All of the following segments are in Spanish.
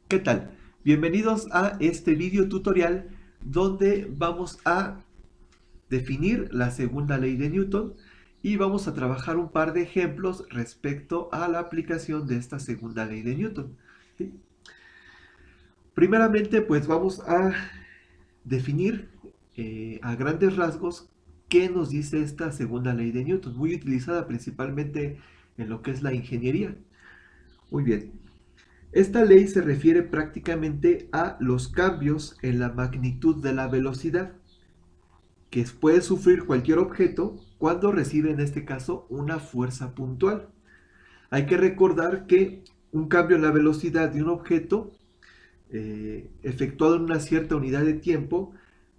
¿Qué tal? Bienvenidos a este video tutorial donde vamos a definir la segunda ley de Newton y vamos a trabajar un par de ejemplos respecto a la aplicación de esta segunda ley de Newton. ¿Sí? Primeramente, pues vamos a definir a grandes rasgos qué nos dice esta segunda ley de Newton, muy utilizada principalmente en lo que es la ingeniería. Muy bien. Esta ley se refiere prácticamente a los cambios en la magnitud de la velocidad que puede sufrir cualquier objeto cuando recibe en este caso una fuerza puntual. Hay que recordar que un cambio en la velocidad de un objeto efectuado en una cierta unidad de tiempo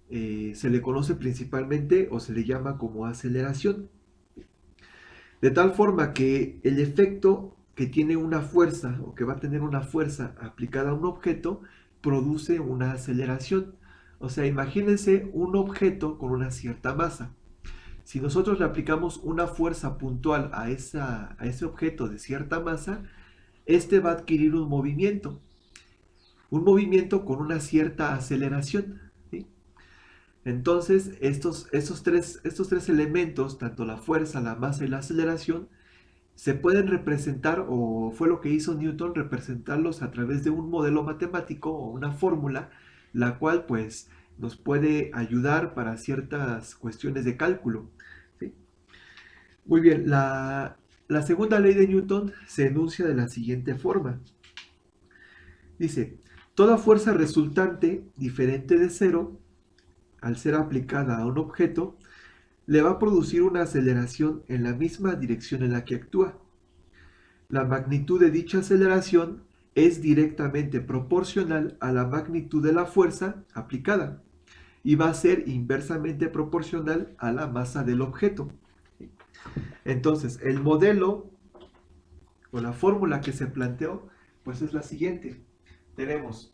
se le conoce principalmente o se le llama como aceleración. De tal forma que el efecto que tiene una fuerza o que va a tener una fuerza aplicada a un objeto produce una aceleración. O sea, imagínense un objeto con una cierta masa. Si nosotros le aplicamos una fuerza puntual a ese objeto de cierta masa, este va a adquirir un movimiento con una cierta aceleración. ¿Sí? Entonces, estos tres elementos, tanto la fuerza, la masa y la aceleración, se pueden representar, o fue lo que hizo Newton, representarlos a través de un modelo matemático o una fórmula, la cual pues nos puede ayudar para ciertas cuestiones de cálculo. ¿Sí? Muy bien, la segunda ley de Newton se enuncia de la siguiente forma. Dice, toda fuerza resultante diferente de cero, al ser aplicada a un objeto, le va a producir una aceleración en la misma dirección en la que actúa. La magnitud de dicha aceleración es directamente proporcional a la magnitud de la fuerza aplicada y va a ser inversamente proporcional a la masa del objeto. Entonces, el modelo o la fórmula que se planteó, pues es la siguiente. Tenemos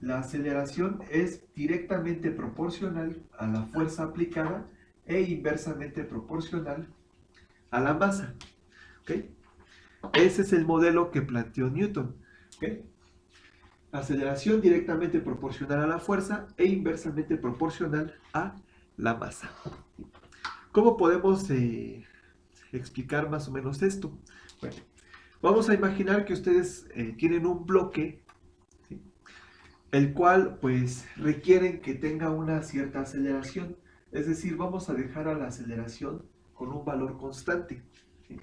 la aceleración es directamente proporcional a la fuerza aplicada e inversamente proporcional a la masa. ¿Okay? Ese es el modelo que planteó Newton. ¿Okay? Aceleración directamente proporcional a la fuerza e inversamente proporcional a la masa. ¿Cómo podemos explicar más o menos esto? Bueno, vamos a imaginar que ustedes tienen un bloque, ¿sí? El cual pues requieren que tenga una cierta aceleración. Es decir, vamos a dejar a la aceleración con un valor constante. ¿Sí?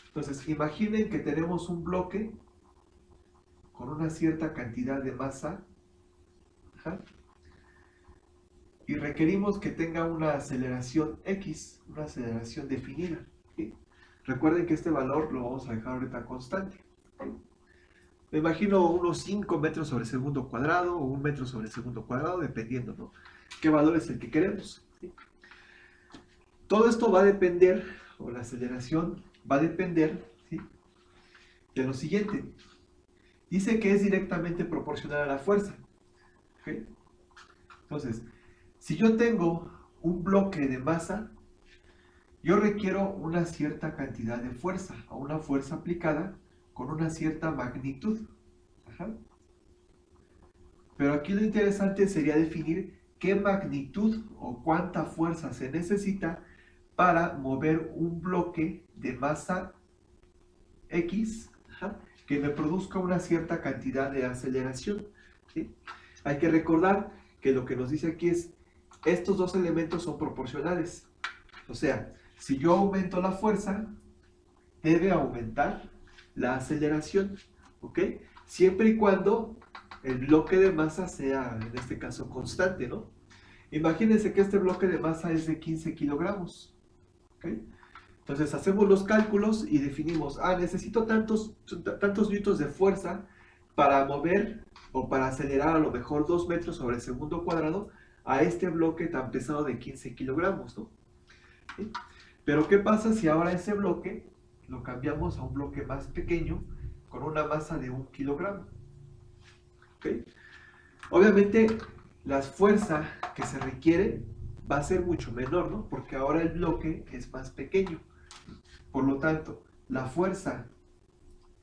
Entonces, imaginen que tenemos un bloque con una cierta cantidad de masa. Ajá, y requerimos que tenga una aceleración X, una aceleración definida. ¿Sí? Recuerden que este valor lo vamos a dejar ahorita constante. ¿Sí? Me imagino unos 5 metros sobre segundo cuadrado o 1 metro sobre segundo cuadrado, dependiendo, ¿no? ¿Qué valor es el que queremos? ¿Sí? Todo esto va a depender, o la aceleración va a depender, ¿sí?, de lo siguiente. Dice que es directamente proporcional a la fuerza. ¿Okay? Entonces, si yo tengo un bloque de masa, yo requiero una cierta cantidad de fuerza, o una fuerza aplicada con una cierta magnitud. Ajá. Pero aquí lo interesante sería definir qué magnitud o cuánta fuerza se necesita para mover un bloque de masa X, ajá, que me produzca una cierta cantidad de aceleración. ¿Sí? Hay que recordar que lo que nos dice aquí es, estos dos elementos son proporcionales. O sea, si yo aumento la fuerza, debe aumentar la aceleración, ¿ok? Siempre y cuando el bloque de masa sea, en este caso, constante, ¿no? Imagínense que este bloque de masa es de 15 kilogramos, ¿ok? Entonces hacemos los cálculos y definimos, necesito tantos newtons de fuerza para mover o para acelerar a lo mejor 2 metros sobre el segundo cuadrado a este bloque tan pesado de 15 kilogramos, ¿no? ¿Sí? Pero ¿qué pasa si ahora ese bloque lo cambiamos a un bloque más pequeño con una masa de 1 kilogramo? ¿Okay? Obviamente la fuerza que se requiere va a ser mucho menor, ¿no? Porque ahora el bloque es más pequeño. Por lo tanto, la fuerza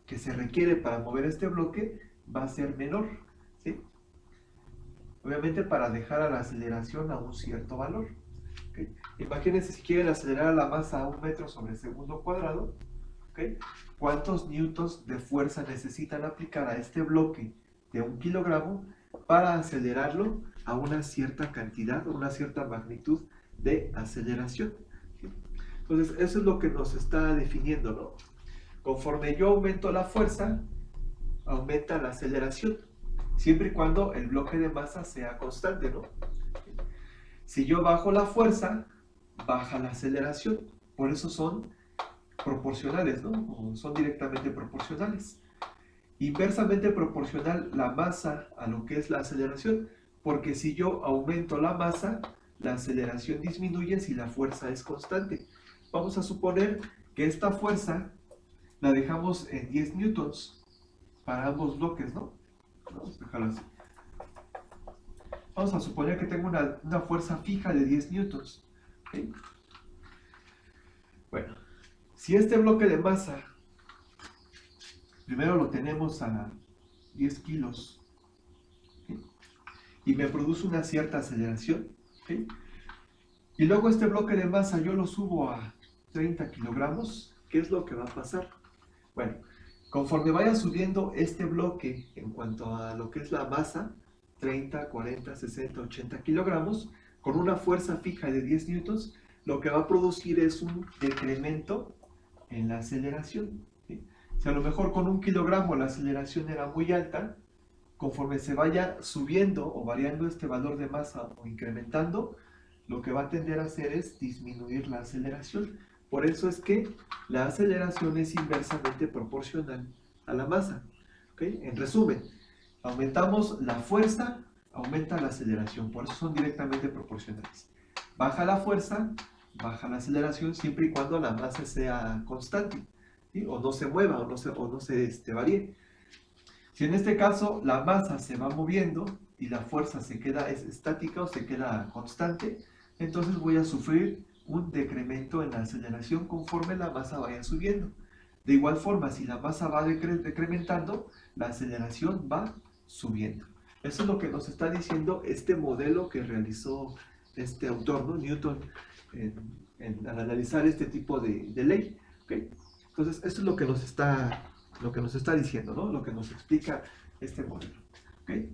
que se requiere para mover este bloque va a ser menor, ¿sí? Obviamente para dejar a la aceleración a un cierto valor. ¿Okay? Imagínense si quieren acelerar la masa a 1 metro sobre segundo cuadrado, ¿okay? ¿Cuántos newtons de fuerza necesitan aplicar a este bloque de 1 kilogramo para acelerarlo a una cierta cantidad o una cierta magnitud de aceleración? ¿Okay? Entonces, eso es lo que nos está definiendo, ¿no? Conforme yo aumento la fuerza, aumenta la aceleración, siempre y cuando el bloque de masa sea constante, ¿no? Si yo bajo la fuerza, baja la aceleración. Por eso son proporcionales, ¿no? O son directamente proporcionales. Inversamente proporcional la masa a lo que es la aceleración, porque si yo aumento la masa, la aceleración disminuye si la fuerza es constante. Vamos a suponer que esta fuerza la dejamos en 10 newtons para ambos bloques, ¿no? Vamos a dejarlo así. Vamos a suponer que tengo una fuerza fija de 10 newtons. ¿Okay? Bueno, si este bloque de masa, primero lo tenemos a 10 kilos, ¿okay? Y me produce una cierta aceleración, ¿okay? Y luego este bloque de masa yo lo subo a 30 kilogramos, ¿qué es lo que va a pasar? Bueno, conforme vaya subiendo este bloque en cuanto a lo que es la masa, 30, 40, 60, 80 kilogramos, con una fuerza fija de 10 newtons, lo que va a producir es un decremento en la aceleración, ¿sí? Si a lo mejor con 1 kilogramo la aceleración era muy alta, conforme se vaya subiendo o variando este valor de masa o incrementando, lo que va a tender a hacer es disminuir la aceleración. Por eso es que la aceleración es inversamente proporcional a la masa. ¿Okay? En resumen, aumentamos la fuerza, aumenta la aceleración. Por eso son directamente proporcionales. Baja la fuerza, baja la aceleración siempre y cuando la masa sea constante, ¿sí? O no se mueva o no se varíe. Si en este caso la masa se va moviendo y la fuerza se queda estática o se queda constante, entonces voy a sufrir un decremento en la aceleración conforme la masa vaya subiendo. De igual forma, si la masa va decrementando, la aceleración va subiendo. Eso es lo que nos está diciendo este modelo que realizó este autor, ¿no? Newton, al analizar este tipo de ley. ¿Okay? Entonces, eso es lo que nos está diciendo, ¿no? Lo que nos explica este modelo. ¿Okay?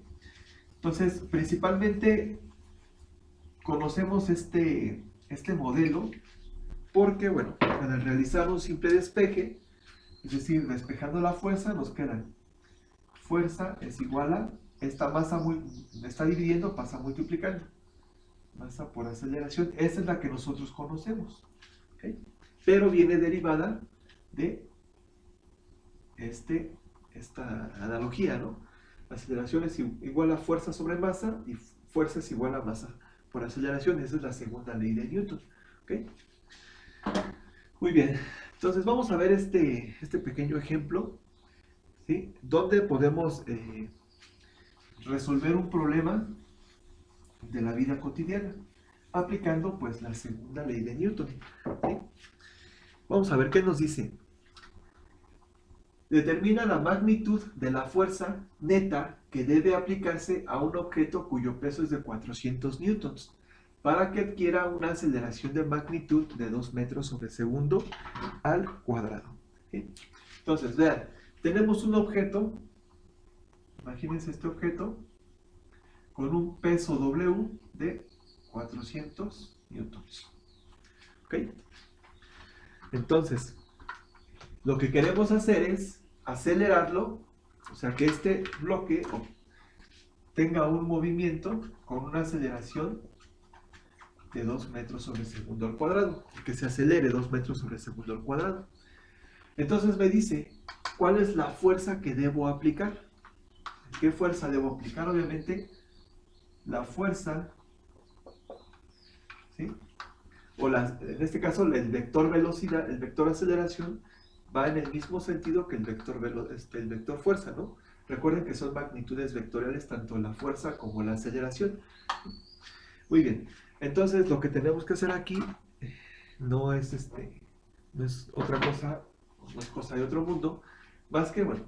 Entonces, principalmente conocemos este modelo porque, bueno, al realizar un simple despeje, es decir, despejando la fuerza, nos queda fuerza es igual a esta masa, me está dividiendo, pasa multiplicando. Masa por aceleración, esa es la que nosotros conocemos. ¿Okay? Pero viene derivada de esta analogía, ¿no? Aceleración es igual a fuerza sobre masa y fuerza es igual a masa por aceleración. Esa es la segunda ley de Newton. ¿Okay? Muy bien, entonces vamos a ver este pequeño ejemplo, ¿sí? Donde podemos resolver un problema de la vida cotidiana aplicando pues la segunda ley de Newton. ¿Sí? Vamos a ver qué nos dice. Determina la magnitud de la fuerza neta que debe aplicarse a un objeto cuyo peso es de 400 newtons para que adquiera una aceleración de magnitud de 2 metros sobre segundo al cuadrado. ¿Sí? Entonces, vean, tenemos un objeto, imagínense este objeto, con un peso W de 400 newtons. ¿Ok? Entonces, lo que queremos hacer es acelerarlo, o sea, que este bloque tenga un movimiento con una aceleración de 2 metros sobre segundo al cuadrado, que se acelere 2 metros sobre segundo al cuadrado. Entonces me dice, ¿cuál es la fuerza que debo aplicar? ¿Qué fuerza debo aplicar? Obviamente, la fuerza, ¿sí? O en este caso, el vector velocidad, el vector aceleración, va en el mismo sentido que el vector fuerza, ¿no? Recuerden que son magnitudes vectoriales tanto la fuerza como la aceleración. Muy bien, entonces lo que tenemos que hacer aquí no es otra cosa, no es cosa de otro mundo, más que, bueno,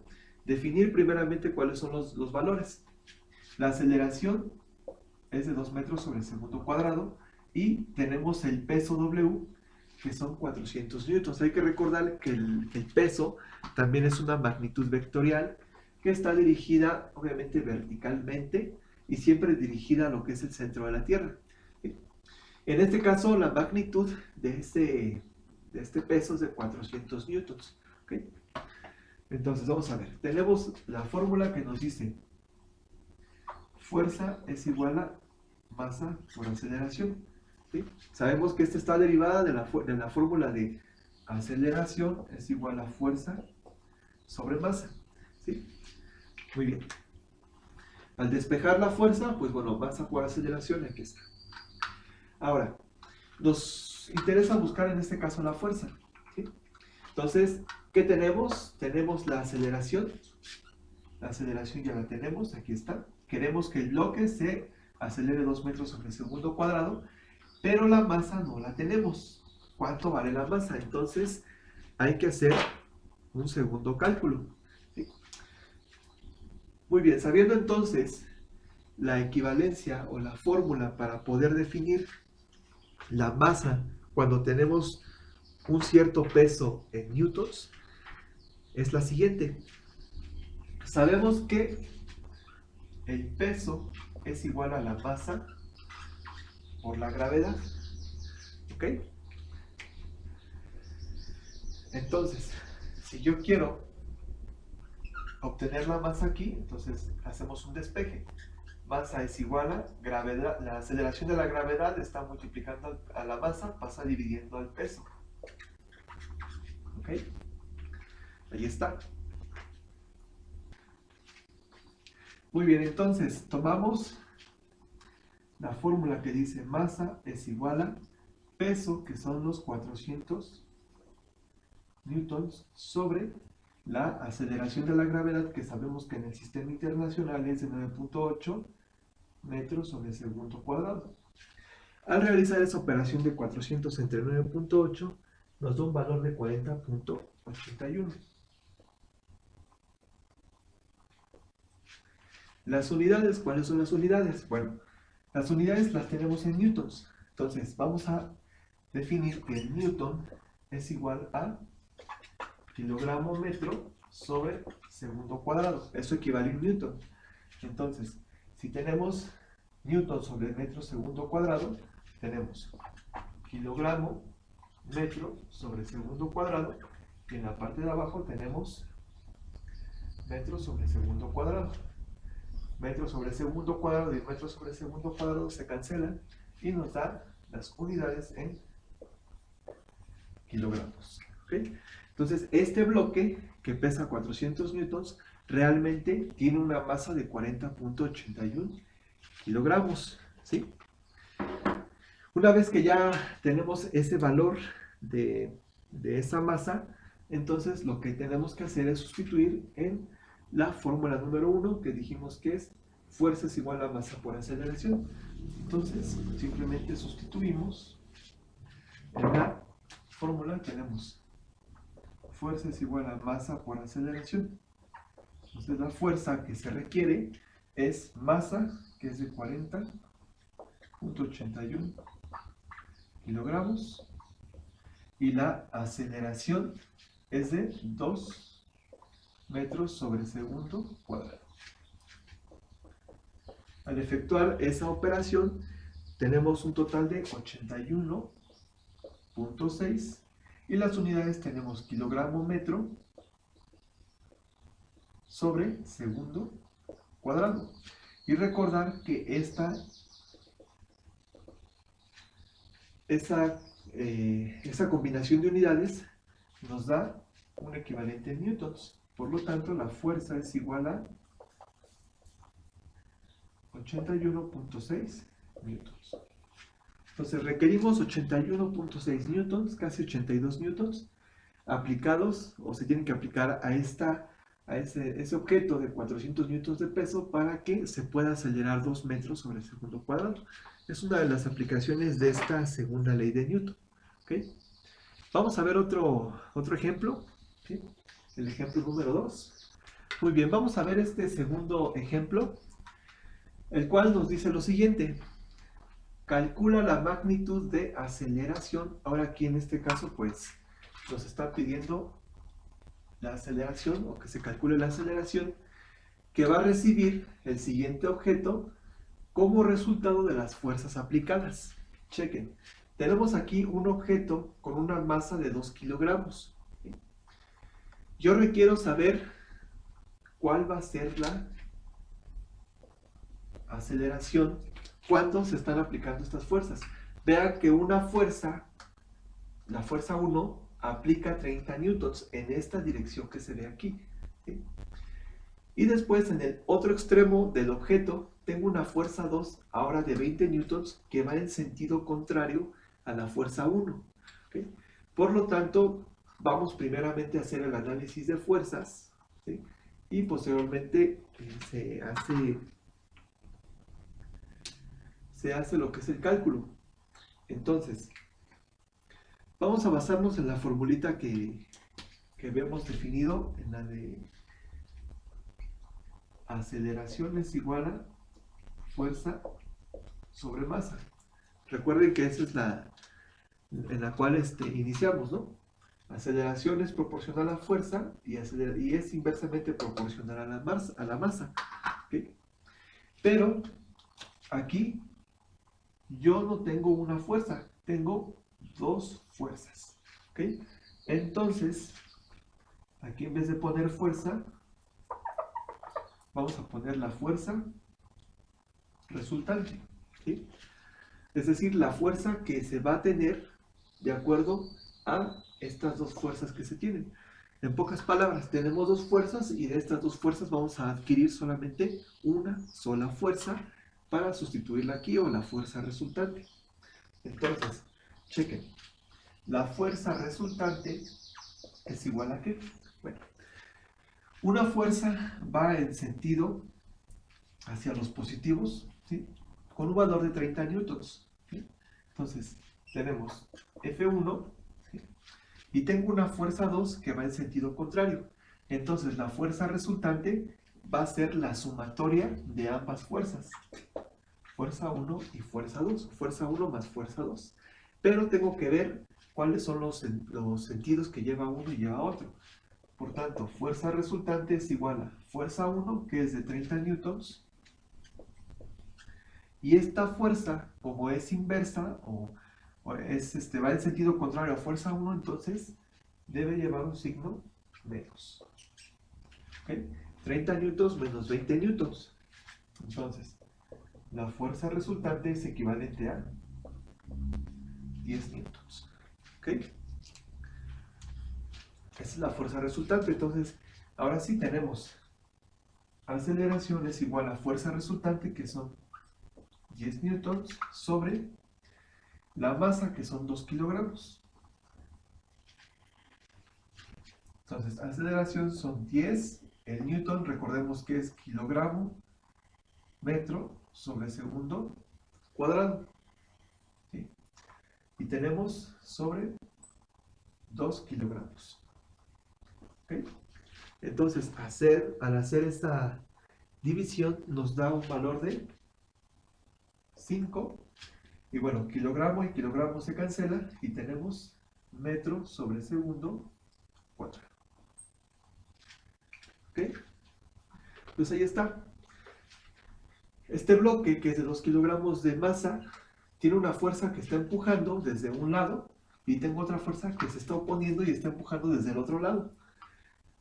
definir primeramente cuáles son los valores. La aceleración es de 2 metros sobre segundo cuadrado y tenemos el peso W, que son 400 newtons. Hay que recordar que el peso también es una magnitud vectorial que está dirigida obviamente verticalmente y siempre dirigida a lo que es el centro de la Tierra. En este caso, la magnitud de este peso es de 400 newtons. ¿Okay? Entonces, vamos a ver. Tenemos la fórmula que nos dice fuerza es igual a masa por aceleración. ¿Sí? Sabemos que esta está derivada de la fórmula de aceleración es igual a fuerza sobre masa. ¿Sí? Muy bien. Al despejar la fuerza, pues bueno, masa por aceleración, aquí está. Ahora, nos interesa buscar en este caso la fuerza. ¿Sí? Entonces, ¿qué tenemos? Tenemos la aceleración. La aceleración ya la tenemos, aquí está. Queremos que el bloque se acelere 2 metros sobre segundo cuadrado, pero la masa no la tenemos. ¿Cuánto vale la masa? Entonces, hay que hacer un segundo cálculo. ¿Sí? Muy bien, sabiendo entonces la equivalencia o la fórmula para poder definir la masa cuando tenemos un cierto peso en newtons, es la siguiente. Sabemos que el peso es igual a la masa por la gravedad. ¿Ok? Entonces, si yo quiero obtener la masa aquí, entonces hacemos un despeje. Masa es igual a gravedad. La aceleración de la gravedad está multiplicando a la masa, pasa dividiendo al peso. ¿Ok? Ahí está. Muy bien, entonces tomamos la fórmula que dice masa es igual a peso, que son los 400 newtons, sobre la aceleración de la gravedad, que sabemos que en el sistema internacional es de 9.8 metros sobre segundo cuadrado. Al realizar esa operación de 400 entre 9.8, nos da un valor de 40.81. Las unidades, ¿cuáles son las unidades? Bueno, las unidades las tenemos en newtons. Entonces, vamos a definir que el newton es igual a kilogramo metro sobre segundo cuadrado. Eso equivale a un newton. Entonces, si tenemos newton sobre metro segundo cuadrado, tenemos kilogramo metro sobre segundo cuadrado, y en la parte de abajo tenemos metro sobre segundo cuadrado. Metro sobre segundo cuadrado y metro sobre segundo cuadrado se cancelan y nos da las unidades en kilogramos. ¿Okay? Entonces, este bloque que pesa 400 newtons realmente tiene una masa de 40.81 kilogramos. ¿Sí? Una vez que ya tenemos ese valor de esa masa, entonces lo que tenemos que hacer es sustituir en la fórmula número 1, que dijimos que es fuerza es igual a masa por aceleración. Entonces, simplemente sustituimos en la fórmula, tenemos fuerza es igual a masa por aceleración. Entonces, la fuerza que se requiere es masa, que es de 40.81 kilogramos, y la aceleración es de 2 metros sobre segundo cuadrado. Al efectuar esa operación, tenemos un total de 81.6 y las unidades tenemos kilogramo metro sobre segundo cuadrado. Y recordar que esa combinación de unidades nos da un equivalente en newtons. Por lo tanto, la fuerza es igual a 81.6 newtons. Entonces requerimos 81.6 newtons, casi 82 newtons, aplicados, o se tienen que aplicar a ese objeto de 400 newtons de peso para que se pueda acelerar 2 metros sobre segundo cuadrado. Es una de las aplicaciones de esta segunda ley de Newton. ¿Okay? Vamos a ver otro ejemplo. ¿Okay? El ejemplo número 2. Muy bien, vamos a ver este segundo ejemplo, el cual nos dice lo siguiente. Calcula la magnitud de aceleración. Ahora aquí en este caso, pues, nos está pidiendo la aceleración, o que se calcule la aceleración que va a recibir el siguiente objeto como resultado de las fuerzas aplicadas. Chequen, tenemos aquí un objeto con una masa de 2 kilogramos. Yo requiero saber cuál va a ser la aceleración cuando se están aplicando estas fuerzas. Vean que una fuerza, la fuerza 1, aplica 30 newtons en esta dirección que se ve aquí. ¿Sí? Y después en el otro extremo del objeto tengo una fuerza 2, ahora de 20 newtons, que va en sentido contrario a la fuerza 1. ¿Okay? Por lo tanto, vamos primeramente a hacer el análisis de fuerzas, ¿sí? Y posteriormente se hace lo que es el cálculo. Entonces, vamos a basarnos en la formulita que habíamos definido, en la de aceleración es igual a fuerza sobre masa. Recuerden que esa es la en la cual iniciamos, ¿no? Aceleración es proporcional a la fuerza y es inversamente proporcional a la masa. ¿Okay? Pero aquí yo no tengo una fuerza, tengo dos fuerzas. ¿Okay? Entonces, aquí en vez de poner fuerza, vamos a poner la fuerza resultante. ¿Sí? Es decir, la fuerza que se va a tener de acuerdo a estas dos fuerzas que se tienen. En pocas palabras, tenemos dos fuerzas y de estas dos fuerzas vamos a adquirir solamente una sola fuerza para sustituirla aquí, o la fuerza resultante. Entonces, chequen. La fuerza resultante es igual a ¿qué? Bueno, una fuerza va en sentido hacia los positivos, ¿sí? Con un valor de 30 newtons. ¿Sí? Entonces, tenemos F1, ¿sí? Y tengo una fuerza 2 que va en sentido contrario. Entonces, la fuerza resultante va a ser la sumatoria de ambas fuerzas. Fuerza 1 y fuerza 2. Fuerza 1 más fuerza 2. Pero tengo que ver cuáles son los sentidos que lleva uno y lleva otro. Por tanto, fuerza resultante es igual a fuerza 1, que es de 30 newtons, y esta fuerza, como es inversa, va en sentido contrario a fuerza 1, entonces debe llevar un signo menos. ¿Okay? 30 newtons menos 20 newtons. Entonces, la fuerza resultante es equivalente a 10 newtons. ¿Ok? Esa es la fuerza resultante. Entonces, ahora sí tenemos aceleración es igual a fuerza resultante, que son 10 newtons, sobre la masa, que son 2 kilogramos. Entonces, aceleración son 10, el newton, recordemos que es kilogramo metro sobre segundo cuadrado. ¿Sí? Y tenemos sobre 2 kilogramos. ¿Okay? Entonces, al hacer esta división, nos da un valor de 5. Y bueno, kilogramo y kilogramo se cancela y tenemos metro sobre segundo cuadrado. ¿Ok? Pues ahí está. Este bloque, que es de 2 kilogramos de masa, tiene una fuerza que está empujando desde un lado, y tengo otra fuerza que se está oponiendo y está empujando desde el otro lado.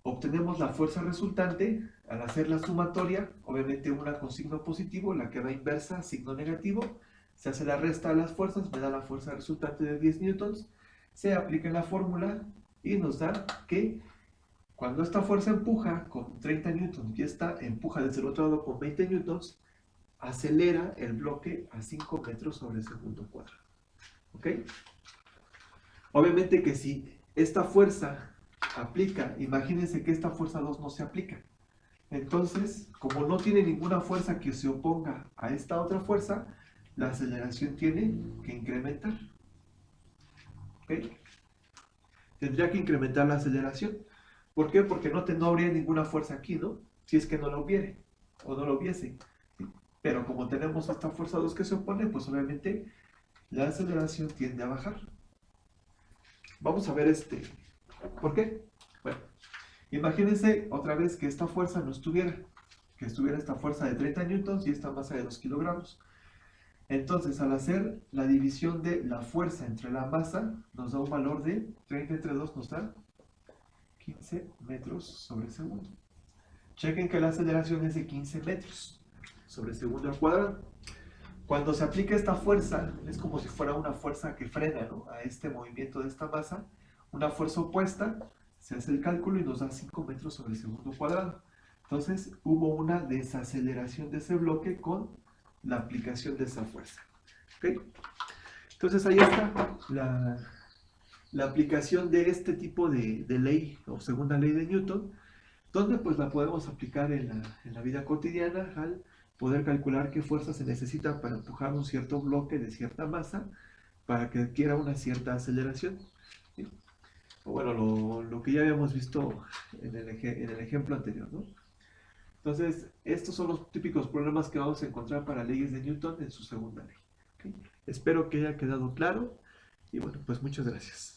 Obtenemos la fuerza resultante al hacer la sumatoria, obviamente una con signo positivo, la que va inversa, signo negativo. Se hace la resta de las fuerzas, me da la fuerza resultante de 10 newtons, se aplica en la fórmula y nos da que cuando esta fuerza empuja con 30 newtons y esta empuja desde el otro lado con 20 newtons, acelera el bloque a 5 metros sobre segundo cuadrado. ¿Ok? Obviamente que si esta fuerza aplica, imagínense que esta fuerza 2 no se aplica. Entonces, como no tiene ninguna fuerza que se oponga a esta otra fuerza, la aceleración tiene que incrementar. ¿Ok? Tendría que incrementar la aceleración. ¿Por qué? Porque no habría ninguna fuerza aquí, ¿no? Si es que no la hubiere o no lo hubiese. ¿Sí? Pero como tenemos esta fuerza 2 que se opone, pues obviamente la aceleración tiende a bajar. Vamos a ver ¿por qué? Bueno, imagínense otra vez que esta fuerza no estuviera, que estuviera esta fuerza de 30 newtons y esta masa de 2 kilogramos. Entonces, al hacer la división de la fuerza entre la masa, nos da un valor de 30 entre 2, nos da 15 metros sobre segundo. Chequen que la aceleración es de 15 metros sobre segundo al cuadrado. Cuando se aplica esta fuerza, es como si fuera una fuerza que frena, ¿no?, a este movimiento de esta masa, una fuerza opuesta, se hace el cálculo y nos da 5 metros sobre segundo cuadrado. Entonces, hubo una desaceleración de ese bloque con la aplicación de esa fuerza. ¿Okay? Entonces, ahí está la aplicación de este tipo de ley o segunda ley de Newton, donde pues la podemos aplicar en la vida cotidiana al poder calcular qué fuerza se necesita para empujar un cierto bloque de cierta masa para que adquiera una cierta aceleración. ¿Sí? O bueno, lo que ya habíamos visto en el ejemplo anterior, ¿no? Entonces, estos son los típicos problemas que vamos a encontrar para leyes de Newton en su segunda ley. ¿Okay? Espero que haya quedado claro y bueno, pues muchas gracias.